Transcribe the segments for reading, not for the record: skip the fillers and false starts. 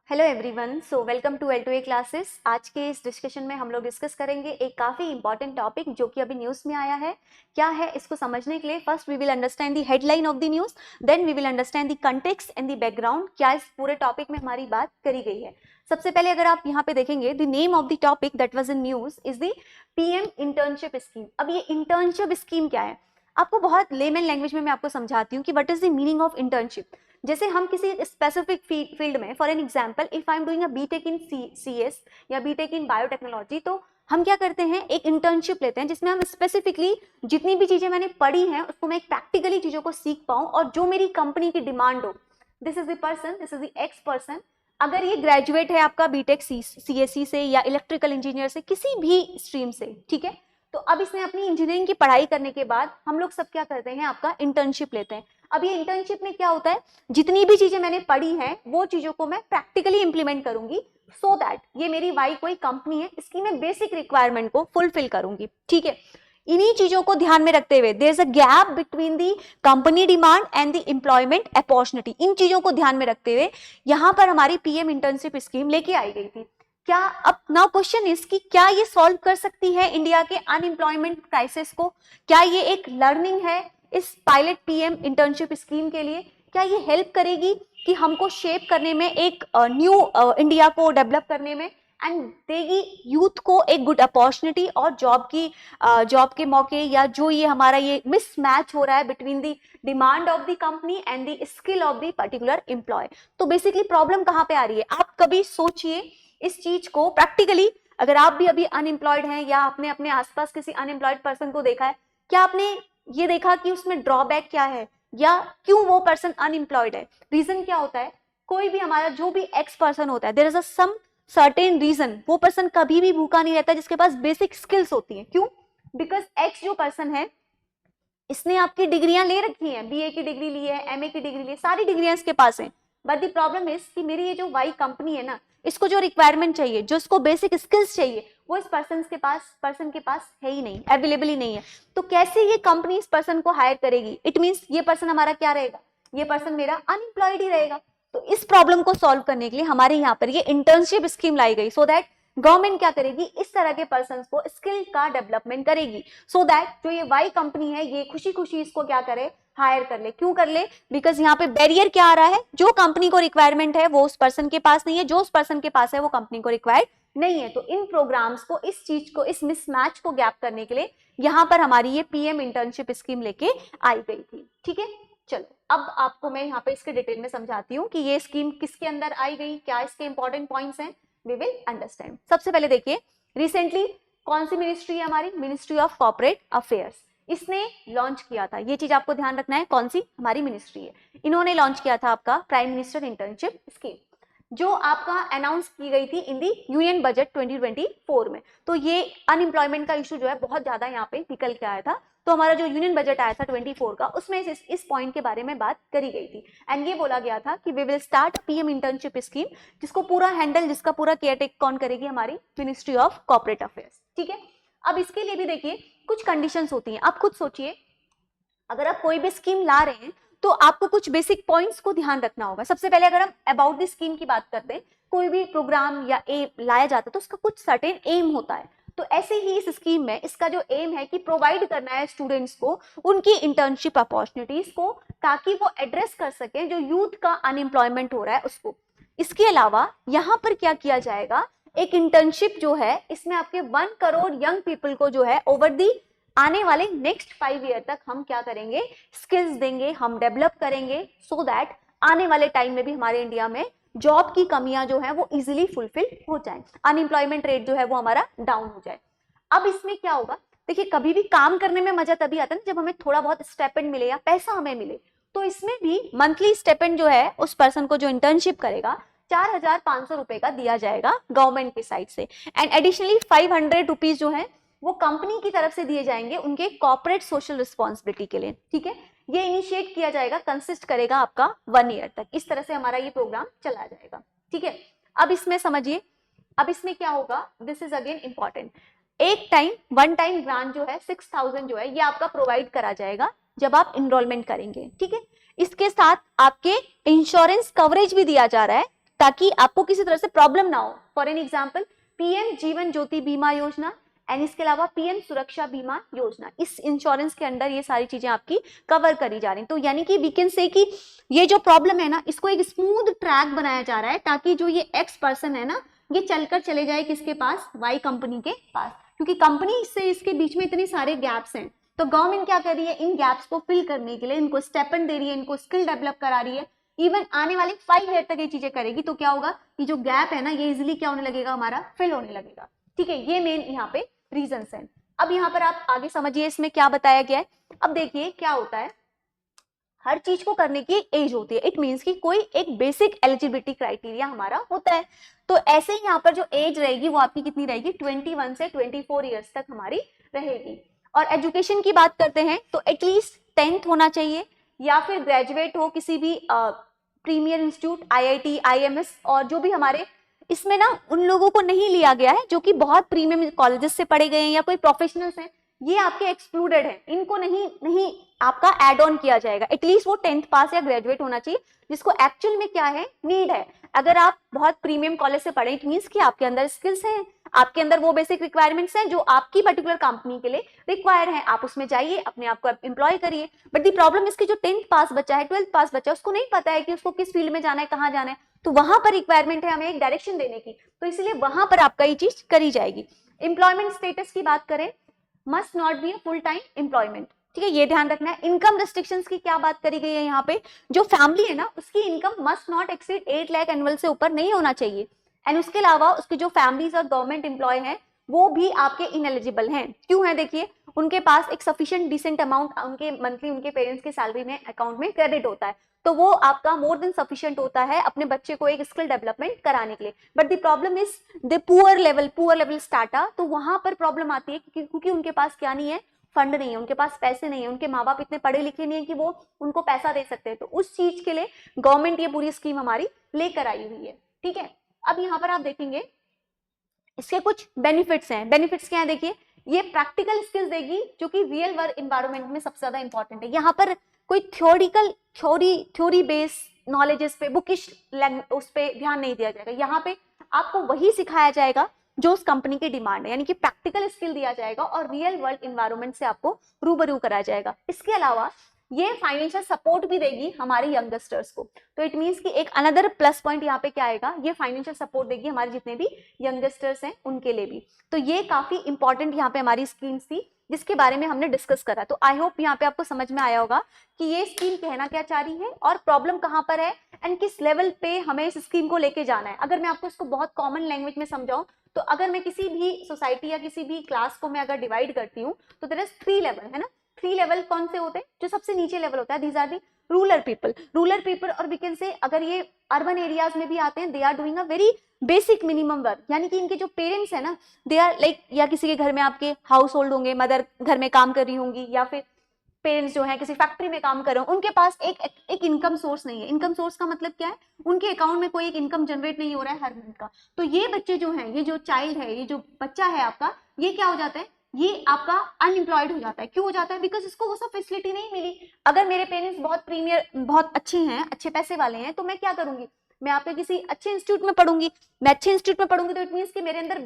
Hello everyone, so welcome to L2A classes. आज के इस डिस्कशन में हम लोग डिस्कस करेंगे एक काफ़ी इंपॉर्टेंट टॉपिक जो कि अभी न्यूज़ में आया है। क्या है इसको समझने के लिए first we will understand the headline of the news, then we will understand the context and the background, क्या इस पूरे टॉपिक में हमारी बात करी गई है। सबसे पहले अगर आप यहाँ पे देखेंगे, the name of the topic that was in news is the PM internship scheme. अब ये इंटर्नशिप स्कीम क्या है, आपको बहुत लेमन लैंग्वेज में मैं आपको समझाती हूँ कि what is the meaning of internship. जैसे हम किसी स्पेसिफिक फील्ड में, for an example if I am doing a B Tech in CS या बीटेक इन बायोटेक्नोलॉजी, तो हम क्या करते हैं, एक इंटर्नशिप लेते हैं जिसमें हम स्पेसिफिकली जितनी भी चीजें मैंने पढ़ी हैं उसको मैं प्रैक्टिकली चीजों को सीख पाऊं और जो मेरी कंपनी की डिमांड हो। This is the person, this is the x person. अगर ये ग्रेजुएट है आपका बीटेक CSE से या इलेक्ट्रिकल इंजीनियर से, किसी भी स्ट्रीम से, ठीक है, तो अब इसने अपनी इंजीनियरिंग की पढ़ाई करने के बाद हम लोग सब क्या करते हैं, आपका इंटर्नशिप लेते हैं। अब ये इंटर्नशिप में क्या होता है, जितनी भी चीजें मैंने पढ़ी हैं वो चीजों को मैं प्रैक्टिकली इंप्लीमेंट करूंगी, सो दैट ये मेरी वाई कोई कंपनी है, इसकी मैं बेसिक रिक्वायरमेंट को फुलफिल करूंगी। ठीक है, इन्हीं चीजों को ध्यान में रखते हुए there is a gap between the company demand and the employment opportunity, इन चीजों को ध्यान में रखते हुए यहाँ पर हमारी PM इंटर्नशिप स्कीम लेके आई गई थी। क्या अब नाउ क्वेश्चन इज कि क्या ये सॉल्व कर सकती है इंडिया के अनएम्प्लॉयमेंट क्राइसिस को? क्या ये एक लर्निंग है इस पायलट PM इंटर्नशिप स्कीम के लिए? क्या ये हेल्प करेगी कि हमको शेप करने में, एक न्यू इंडिया को डेवलप करने में, एंड देगी यूथ को एक गुड अपॉर्चुनिटी और जॉब के मौके, या जो ये हमारा ये मिसमैच हो रहा है between the demand of the company and the skill of the particular employ. तो बेसिकली प्रॉब्लम कहाँ पे आ रही है, आप कभी सोचिए इस चीज को प्रैक्टिकली। अगर आप भी अभी अनएम्प्लॉयड हैं या आपने अपने आसपास किसी अनएम्प्लॉयड पर्सन को देखा है, क्या आपने ये देखा कि उसमें ड्रॉबैक क्या है या क्यों वो पर्सन अनएम्प्लॉयड है? रीजन क्या होता है, कोई भी हमारा जो भी एक्स पर्सन होता है, there is a some certain reason, वो पर्सन कभी भी भूखा नहीं रहता जिसके पास बेसिक स्किल्स होती हैं। क्यों? बिकॉज एक्स जो पर्सन है, इसने आपकी डिग्रियां ले रखी हैं, BA की डिग्री ली है, MA की डिग्री ली है, सारी डिग्रियां इसके पास हैं। बट द प्रॉब्लम इज कि मेरी ये जो वाई कंपनी है ना, इसको जो रिक्वायरमेंट चाहिए, जो इसको बेसिक स्किल्स चाहिए, वो इस पर्सन के पास है ही नहीं, अवेलेबल ही नहीं है। तो कैसे ये कंपनी इस पर्सन को हायर करेगी? इट मींस ये पर्सन हमारा क्या रहेगा, ये पर्सन मेरा अनएम्प्लॉयड ही रहेगा। तो इस प्रॉब्लम को सॉल्व करने के लिए हमारे यहाँ पर ये इंटर्नशिप स्कीम लाई गई, सो दैट गवर्नमेंट क्या करेगी, इस तरह के पर्सन को स्किल का डेवलपमेंट करेगी, सो दैट जो ये वाई कंपनी है ये खुशी खुशी इसको क्या करे, हायर कर ले। क्यों कर ले? बिकॉज यहाँ पे बैरियर क्या आ रहा है, जो कंपनी को रिक्वायरमेंट है वो उस पर्सन के पास नहीं है, जो उस पर्सन के पास है वो कंपनी को रिक्वायर्ड नहीं है। तो इन प्रोग्राम्स को, इस चीज को, इस मिसमैच को गैप करने के लिए यहाँ पर हमारी ये PM इंटर्नशिप स्कीम लेके आई गई थी। ठीक है, चलो अब आपको मैं यहाँ पे इसके डिटेल में समझाती हूँ कि ये स्कीम किसके अंदर आई गई, क्या इसके इंपॉर्टेंट पॉइंट्स हैं, वी विल अंडरस्टैंड। सबसे पहले देखिए, रिसेंटली कौन सी मिनिस्ट्री है हमारी, मिनिस्ट्री ऑफ कॉर्पोरेट अफेयर्स, इसने लॉन्च किया था। ये चीज आपको ध्यान रखना है, कौन सी हमारी मिनिस्ट्री है, इन्होंने लॉन्च किया था आपका प्राइम मिनिस्टर इंटर्नशिप स्कीम, जो आपका अनाउंस की गई थी इन दी यूनियन बजट 2024 में। तो ये अनएम्प्लॉयमेंट का इशू जो है बहुत ज्यादा यहाँ पे निकल के आया था, तो हमारा जो यूनियन बजट आया था 24 का, उसमें इस पॉइंट के बारे में बात करी गई थी। एंड ये बोला गया था कि we will start PM internship scheme, जिसको पूरा हैंडल, जिसका पूरा केयरटेक कौन करेगी, हमारी मिनिस्ट्री ऑफ कॉर्पोरेट अफेयर्स। ठीक है, अब इसके लिए भी देखिए कुछ कंडीशंस होती हैं। आप खुद सोचिए, अगर आप कोई भी स्कीम ला रहे हैं तो आपको कुछ बेसिक पॉइंट्स को ध्यान रखना होगा। सबसे पहले अगर हम अबाउट द स्कीम की बात करते हैं, कोई भी प्रोग्राम या एम लाया जाता है तो उसका कुछ सर्टेन एम होता है। तो ऐसे ही इस स्कीम में इसका जो एम है कि प्रोवाइड करना है स्टूडेंट्स को उनकी इंटर्नशिप अपॉर्चुनिटीज को, ताकि वो एड्रेस कर सके जो यूथ का अनएम्प्लॉयमेंट हो रहा है उसको। इसके अलावा यहाँ पर क्या किया जाएगा, एक इंटर्नशिप जो है इसमें आपके 1 करोड़ यंग पीपल को जो है ओवर दी आने वाले नेक्स्ट 5 ईयर तक हम क्या करेंगे, स्किल्स देंगे, हम डेवलप करेंगे, सो दैट आने वाले टाइम में भी हमारे इंडिया में जॉब की कमियां जो है वो इजीली फुलफिल हो जाए, अनएम्प्लॉयमेंट रेट जो है वो हमारा डाउन हो जाए। अब इसमें क्या होगा, देखिए कभी भी काम करने में मजा तभी आता है जब हमें थोड़ा बहुत स्टेपेंड मिले या पैसा हमें मिले। तो इसमें भी मंथली स्टेपेंड जो है उस पर्सन को जो इंटर्नशिप करेगा 4,500 रुपए का दिया जाएगा गवर्नमेंट की साइड से। एंड एडिशनली 500 रुपीज जो है वो कंपनी की तरफ से दिए जाएंगे उनके कॉर्पोरेट सोशल रिस्पॉन्सिबिलिटी के लिए। ठीक है, ये इनिशिएट किया जाएगा, कंसिस्ट करेगा आपका 1 ईयर तक। इस तरह से हमारा ये प्रोग्राम चला जाएगा। ठीक है, अब इसमें समझिए, अब इसमें क्या होगा, दिस इज अगेन इंपॉर्टेंट, एक टाइम 1 टाइम ग्रांट जो है 6,000 जो है ये आपका प्रोवाइड करा जाएगा जब आप इनरोलमेंट करेंगे। ठीक है, इसके साथ आपके इंश्योरेंस कवरेज भी दिया जा रहा है ताकि आपको किसी तरह से प्रॉब्लम ना हो। For an example PM Jeevan Jyoti बीमा योजना एंड इसके अलावा पीएम सुरक्षा बीमा योजना, इस इंश्योरेंस के अंडर ये सारी चीजें आपकी कवर करी जा रही। तो यानी कि वी कैन से कि ये जो प्रॉब्लम है ना, इसको एक स्मूथ ट्रैक बनाया जा रहा है ताकि जो ये एक्स पर्सन है ना, ये चलकर चले जाए किसके पास, वाई कंपनी के पास, क्योंकि कंपनी से इसके बीच में इतने सारे गैप्स हैं। तो गवर्नमेंट क्या कर रही है, इन गैप्स को फिल करने के लिए इनको स्टेपन दे रही है, इनको स्किल डेवलप करा रही है। इवन आने वाले 5 ईयर तक ये चीजें करेगी। तो क्या होगा, ये जो गैप है ना, ये इजिली क्या होने लगेगा, हमारा फिल होने लगेगा। ठीक है, ये मेन यहाँ पे रीजंस हैं। अब यहाँ पर आप आगे समझिए इसमें क्या बताया गया है। अब देखिए क्या होता है, हर चीज को करने की एक एज होती है। इट मीन्स कि कोई एक बेसिक एलिजिबिलिटी क्राइटेरिया हमारा होता है। तो ऐसे ही यहाँ पर जो एज रहेगी वो आपकी कितनी रहेगी, 21 से 24 ईयर्स तक हमारी रहेगी। और एजुकेशन की बात करते हैं तो एटलीस्ट 10th होना चाहिए या फिर ग्रेजुएट हो किसी भी प्रीमियर इंस्टीट्यूट, आईआईटी, आईएमएस, और जो भी हमारे इसमें ना उन लोगों को नहीं लिया गया है जो कि बहुत प्रीमियम कॉलेजेस से पढ़े गए हैं या कोई प्रोफेशनल्स हैं, ये आपके एक्सक्लूडेड है, इनको नहीं आपका एड ऑन किया जाएगा। एटलीस्ट वो 10th पास या ग्रेजुएट होना चाहिए, जिसको एक्चुअल में क्या है, नीड है। अगर आप बहुत प्रीमियम कॉलेज से पढ़े, इट मीन्स कि आपके अंदर स्किल्स हैं, आपके अंदर वो बेसिक रिक्वायरमेंट्स हैं जो आपकी पर्टिकुलर कंपनी के लिए रिक्वायर हैं, आप उसमें जाइए, अपने आप को एम्प्लॉय करिए। बट दी प्रॉब्लम इसकी जो 10th पास बच्चा है, 12th पास बच्चा है, उसको नहीं पता है कि उसको किस फील्ड में जाना है, कहाँ जाना है। तो वहां पर रिक्वायरमेंट है हमें एक डायरेक्शन देने की, तो इसलिए वहां पर आपका ये चीज करी जाएगी। एम्प्लॉयमेंट स्टेटस की बात करें, must not be a full time employment. ठीक है, ये ध्यान रखना है। इनकम रिस्ट्रिक्शंस की क्या बात करी गई है यहाँ पे, जो फैमिली है ना उसकी income must not exceed 8 lakh annual से ऊपर नहीं होना चाहिए। एंड उसके अलावा उसके जो फैमिलीज और गवर्नमेंट एम्प्लॉय हैं वो भी आपके इनएलिजिबल हैं। क्यों है, देखिए उनके पास एक सफिशिएंट डिसेंट अमाउंट उनके मंथली उनके पेरेंट्स की सैलरी में अकाउंट में क्रेडिट होता है, तो वो आपका मोर देन सफिशिएंट होता है अपने बच्चे को एक स्किल डेवलपमेंट कराने के लिए। But the problem is the poor level स्टार्टा, तो वहां पर प्रॉब्लम आती है क्योंकि उनके पास क्या नहीं है, फंड नहीं है, उनके पास पैसे नहीं है, उनके माँ बाप इतने पढ़े लिखे नहीं है कि वो उनको पैसा दे सकते हैं। तो उस चीज के लिए गवर्नमेंट ये पूरी स्कीम हमारी लेकर आई हुई है। ठीक है, अब यहाँ पर आप देखेंगे इसके कुछ बेनिफिट्स हैं। बेनिफिट्स क्या है, देखिए ये प्रैक्टिकल स्किल्स देगी जो कि रियल वर्क एनवायरनमेंट में सबसे ज्यादा इंपॉर्टेंट है। यहाँ पर कोई थ्योरी बेस्ड नॉलेजेस पे, बुकिश उस पे ध्यान नहीं दिया जाएगा। यहाँ पे आपको वही सिखाया जाएगा जो उस कंपनी की डिमांड है, यानी कि प्रैक्टिकल स्किल दिया जाएगा और रियल वर्ल्ड एनवायरनमेंट से आपको रूबरू कराया जाएगा। इसके अलावा ये फाइनेंशियल सपोर्ट भी देगी हमारे यंगस्टर्स को। तो इट मींस कि एक अनदर प्लस पॉइंट यहाँ पे क्या आएगा, ये फाइनेंशियल सपोर्ट देगी हमारे जितने भी यंगस्टर्स हैं उनके लिए भी। तो ये काफी इंपॉर्टेंट यहाँ पे हमारी स्कीम्स थी जिसके बारे में हमने डिस्कस करा। तो आई होप यहाँ पे आपको समझ में आया होगा कि ये स्कीम कहना क्या चाह रही है और प्रॉब्लम कहाँ पर है एंड किस लेवल पे हमें इस स्कीम को लेके जाना है। अगर मैं आपको इसको बहुत कॉमन लैंग्वेज में समझाऊं तो अगर मैं किसी भी सोसाइटी या किसी भी क्लास को मैं अगर डिवाइड करती हूँ तो देयर इज 3 लेवल, है ना। 3 लेवल कौन से होते हैं, जो सबसे नीचे लेवल होता है, these are the rural people. और वी कैन से अगर ये अर्बन एरियाज में भी आते हैं, they are doing a very basic minimum work, यानी कि इनके जो पेरेंट्स है ना, दे आर लाइक, या किसी के घर में आपके हाउस होल्ड होंगे, मदर घर में काम कर रही होंगी या फिर पेरेंट्स जो है किसी फैक्ट्री में काम कर रहे हो, उनके पास एक इनकम सोर्स नहीं है। इनकम सोर्स का मतलब क्या है, उनके अकाउंट में कोई एक इनकम जनरेट नहीं हो रहा है हर मंथ का। तो ये बच्चे जो हैं, ये जो चाइल्ड है, ये जो बच्चा है आपका, ये क्या हो जाता है, ये आपका अनएम्प्लॉयड हो जाता है। क्यों हो जाता है, बिकॉज इसको वो सब फैसिलिटी नहीं मिली। अगर मेरे पेरेंट्स बहुत अच्छे हैं, अच्छे पैसे वाले हैं, तो मैं क्या करूंगी, मैं आपके किसी अच्छे इंस्टीट्यूट में पढ़ूंगी। मैं अच्छे इंस्टीट्यूट में पढ़ूंगी तो इट मीन्स कि मेरे अंदर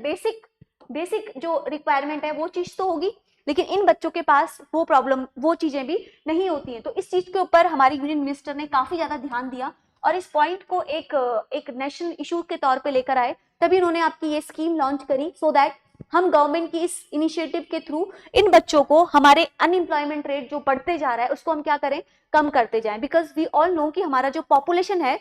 बेसिक जो रिक्वायरमेंट है वो चीज तो होगी, लेकिन इन बच्चों के पास वो प्रॉब्लम, वो चीजें भी नहीं होती हैं। तो इस चीज के ऊपर हमारी यूनियन मिनिस्टर ने काफी ज्यादा ध्यान दिया और इस पॉइंट को एक नेशनल इशू के तौर पे लेकर आए, तभी उन्होंने आपकी ये स्कीम लॉन्च करी, सो दैट हम गवर्नमेंट की इस इनिशिएटिव के थ्रू इन बच्चों को, हमारे अनएम्प्लॉयमेंट रेट जो बढ़ते जा रहा है उसको हम क्या करें, कम करते जाएं। बिकॉज वी ऑल नो कि हमारा जो पॉपुलेशन है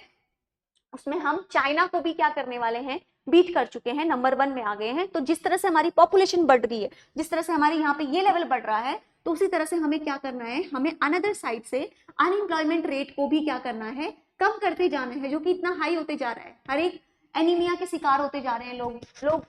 उसमें हम चाइना को भी क्या करने वाले हैं, बीट कर चुके हैं, नंबर 1 में आ गए हैं। तो जिस तरह से हमारी पॉपुलेशन बढ़ रही है, जिस तरह से हमारे यहाँ पे ये लेवल बढ़ रहा है, तो उसी तरह से हमें क्या करना है, हमें अनदर साइड से अनएम्प्लॉयमेंट रेट को भी क्या करना है, कम करते जाना है, जो कि इतना हाई होते जा रहा है। हर एक एनीमिया के शिकार होते जा रहे हैं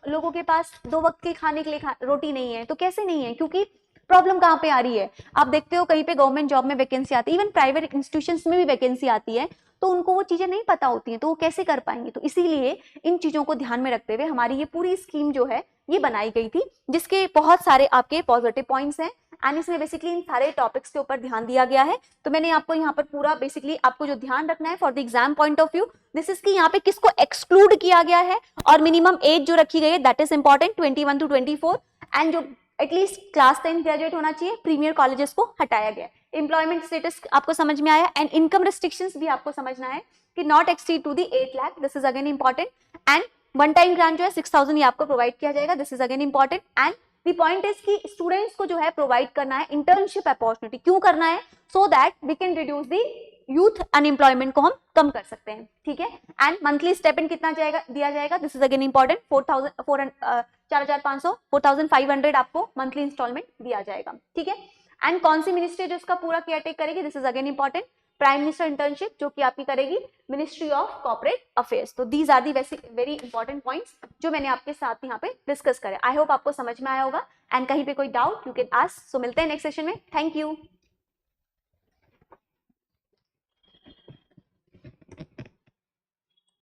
लोगों के पास 2 वक्त के खाने के लिए रोटी नहीं है। तो कैसे नहीं है, क्योंकि प्रॉब्लम कहाँ पे आ रही है, आप देखते हो कहीं पे गवर्नमेंट जॉब में वैकेंसी आती है, इवन प्राइवेट इंस्टीट्यूशंस में भी वैकेंसी आती है, तो उनको वो चीजें नहीं पता होती हैं, तो वो कैसे कर पाएंगे। तो इसीलिए इन चीजों को ध्यान में रखते हुए हमारी ये पूरी स्कीम जो है ये बनाई गई थी, जिसके बहुत सारे आपके पॉजिटिव पॉइंट्स हैं एंड इसमें बेसिकली इन सारे टॉपिक्स के ऊपर ध्यान दिया गया है। तो मैंने आपको यहाँ पर पूरा बेसिकली आपको जो ध्यान रखना है for the exam point of view, this is की यहाँ पे किसको एक्सक्लूड किया गया है और मिनिमम एज जो रखी गई है that is important 21 to 24, and जो एटलीस्ट क्लास 10 ग्रेजुएट होना चाहिए, प्रीमियर कॉलेजेस को हटाया गया है। एम्प्लॉयमेंट स्टेटस आपको समझ में आया, एंड इनकम रिस्ट्रिक्शंस भी आपको समझना है कि not exceed to the 8 lakh, this is again important. And one time grant जो है 6000 ये आपको प्रोवाइड किया जाएगा, this is again important. And the point is कि स्टूडेंट्स को जो है प्रोवाइड करना है इंटर्नशिप अपॉर्चुनिटी, क्यों करना है, so that we can reduce the youth unemployment को हम कम कर सकते हैं, ठीक है। एंड मंथली स्टेपेंड कितना जाएगा दिया जाएगा, दिस इज अगेन इंपॉर्टेंट, 4500 4500 आपको मंथली इंस्टॉलमेंट दिया जाएगा, ठीक है। एंड कौन सी मिनिस्ट्री जो इसका पूरा केयरटेक करेगी, this is again important, prime minister internship जो कि आपकी करेगी मिनिस्ट्री ऑफ कॉर्पोरेट अफेयर्स। तो these are the very important points जो मैंने आपके साथ यहाँ पे डिस्कस करे। आई होप आपको समझ में आया होगा, एंड कहीं पे कोई डाउट यू कैन आस्क। सो मिलते हैं नेक्स्ट सेशन में, थैंक यू।